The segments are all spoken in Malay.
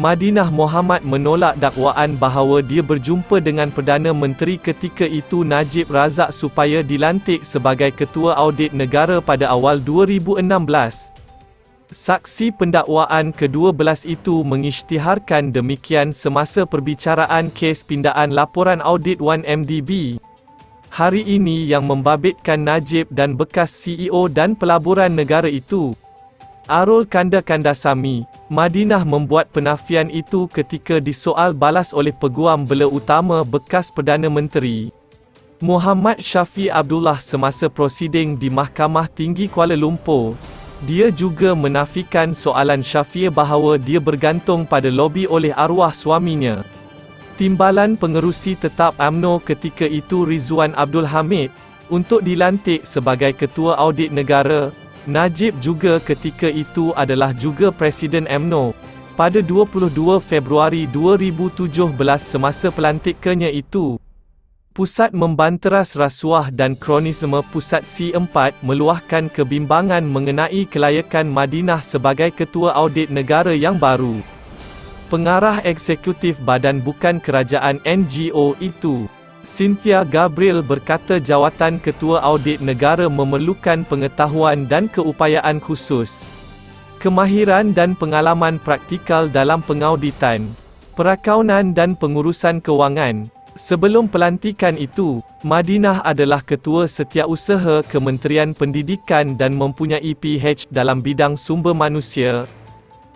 Madinah Mohamad menolak dakwaan bahawa dia berjumpa dengan Perdana Menteri ketika itu Najib Razak supaya dilantik sebagai Ketua Audit Negara pada awal 2016. Saksi pendakwaan ke-12 itu mengisytiharkan demikian semasa perbicaraan kes pindaan laporan audit 1MDB. Hari ini yang membabitkan Najib dan bekas CEO dan pelaburan negara itu. Arul Kandasamy, Madinah membuat penafian itu ketika disoal balas oleh Peguam Bela Utama bekas Perdana Menteri Muhammad Syafi Abdullah semasa prosiding di Mahkamah Tinggi Kuala Lumpur. Dia juga menafikan soalan Syafi bahawa dia bergantung pada lobi oleh arwah suaminya. Timbalan Pengerusi Tetap UMNO ketika itu Rizwan Abdul Hamid, untuk dilantik sebagai Ketua Audit Negara. Najib juga ketika itu adalah juga Presiden UMNO. Pada 22 Februari 2017 semasa pelantikannya itu, Pusat Membanteras Rasuah dan Kronisme Pusat C4 meluahkan kebimbangan mengenai kelayakan Madinah sebagai Ketua Audit Negara yang baru. Pengarah Eksekutif Badan Bukan Kerajaan NGO itu, Cynthia Gabriel berkata jawatan Ketua Audit Negara memerlukan pengetahuan dan keupayaan khusus, kemahiran dan pengalaman praktikal dalam pengauditan, perakaunan dan pengurusan kewangan. Sebelum pelantikan itu, Madinah adalah Ketua Setiausaha Kementerian Pendidikan dan mempunyai PH dalam bidang sumber manusia.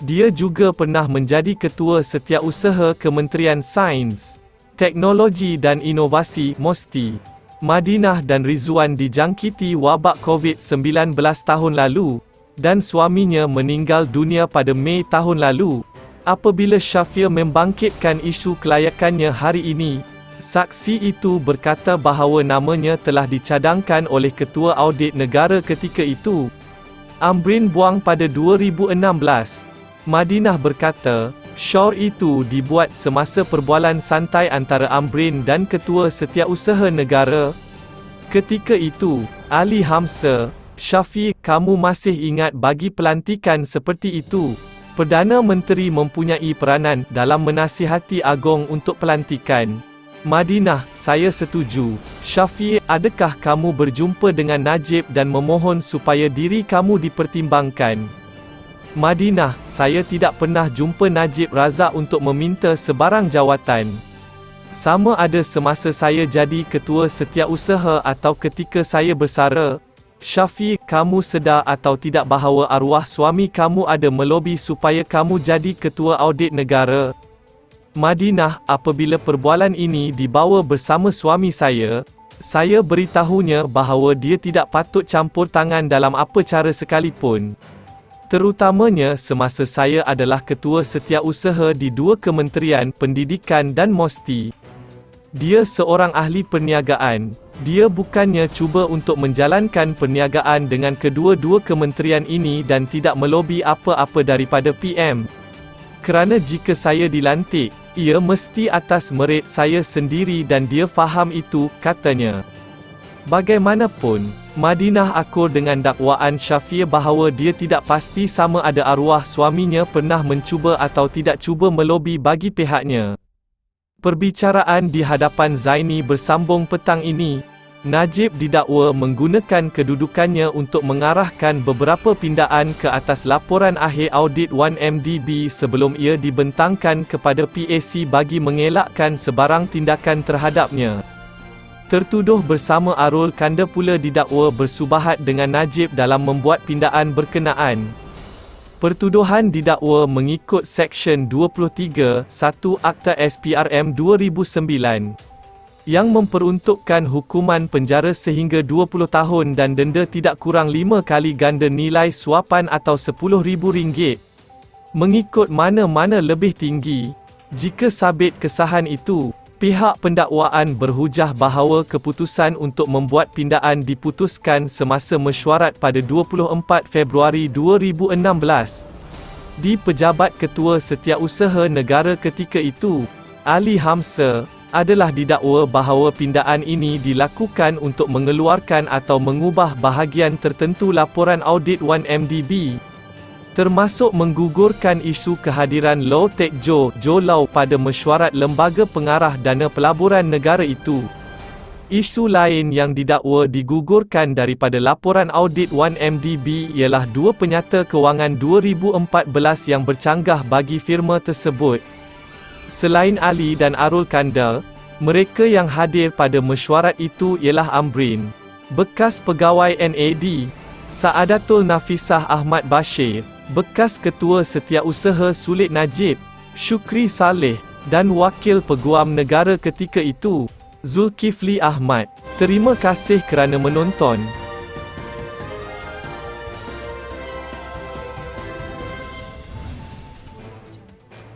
Dia juga pernah menjadi Ketua Setiausaha Kementerian Sains, Teknologi dan Inovasi (MOSTI). Madinah dan Rizwan dijangkiti wabak COVID-19 tahun lalu, dan suaminya meninggal dunia pada Mei tahun lalu. Apabila Syafi membangkitkan isu kelayakannya hari ini, saksi itu berkata bahawa namanya telah dicadangkan oleh Ketua Audit Negara ketika itu, Amrin Buang pada 2016. Madinah berkata, syaur itu dibuat semasa perbualan santai antara Amrin dan Ketua Setiausaha Negara. Ketika itu, Ali Hamzah, Syafi, kamu masih ingat bagi pelantikan seperti itu, Perdana Menteri mempunyai peranan dalam menasihati Agong untuk pelantikan. Madinah, saya setuju. Syafi, adakah kamu berjumpa dengan Najib dan memohon supaya diri kamu dipertimbangkan? Madinah, saya tidak pernah jumpa Najib Razak untuk meminta sebarang jawatan. Sama ada semasa saya jadi Ketua Setiausaha atau ketika saya bersara. Syafi, kamu sedar atau tidak bahawa arwah suami kamu ada melobi supaya kamu jadi Ketua Audit Negara? Madinah, apabila perbualan ini dibawa bersama suami saya beritahunya bahawa dia tidak patut campur tangan dalam apa cara sekalipun. Terutamanya semasa saya adalah Ketua Setiausaha di dua kementerian Pendidikan dan MOSTI. Dia seorang ahli perniagaan. Dia bukannya cuba untuk menjalankan perniagaan dengan kedua-dua kementerian ini dan tidak melobi apa-apa daripada PM. Kerana jika saya dilantik, ia mesti atas merit saya sendiri dan dia faham itu, katanya. Bagaimanapun, Madinah akur dengan dakwaan Syafi bahawa dia tidak pasti sama ada arwah suaminya pernah mencuba atau tidak cuba melobi bagi pihaknya. Perbicaraan di hadapan Zaini bersambung petang ini. Najib didakwa menggunakan kedudukannya untuk mengarahkan beberapa pindaan ke atas laporan akhir audit 1MDB sebelum ia dibentangkan kepada PAC bagi mengelakkan sebarang tindakan terhadapnya. Tertuduh bersama Arul Kanda pula didakwa bersubahat dengan Najib dalam membuat pindaan berkenaan. Pertuduhan didakwa mengikut Seksyen 23(1) Akta SPRM 2009 yang memperuntukkan hukuman penjara sehingga 20 tahun dan denda tidak kurang 5 kali ganda nilai suapan atau RM10,000. Mengikut mana-mana lebih tinggi. Jika sabit kesahan itu, pihak pendakwaan berhujah bahawa keputusan untuk membuat pindaan diputuskan semasa mesyuarat pada 24 Februari 2016. Di Pejabat Ketua Setiausaha Negara ketika itu, Ali Hamzah, adalah didakwa bahawa pindaan ini dilakukan untuk mengeluarkan atau mengubah bahagian tertentu laporan audit 1MDB. termasuk menggugurkan isu kehadiran Lau Tek Jo Lau pada mesyuarat Lembaga Pengarah Dana Pelaburan Negara itu. Isu lain yang didakwa digugurkan daripada laporan audit 1MDB ialah dua penyata kewangan 2014 yang bercanggah bagi firma tersebut. Selain Ali dan Arul Kandal, mereka yang hadir pada mesyuarat itu ialah Amrin, bekas pegawai NAD, Saadatul Nafisah Ahmad Bashir, bekas Ketua Setiausaha Sulit Najib, Syukri Saleh, dan Wakil Peguam Negara ketika itu, Zulkifli Ahmad. Terima kasih kerana menonton.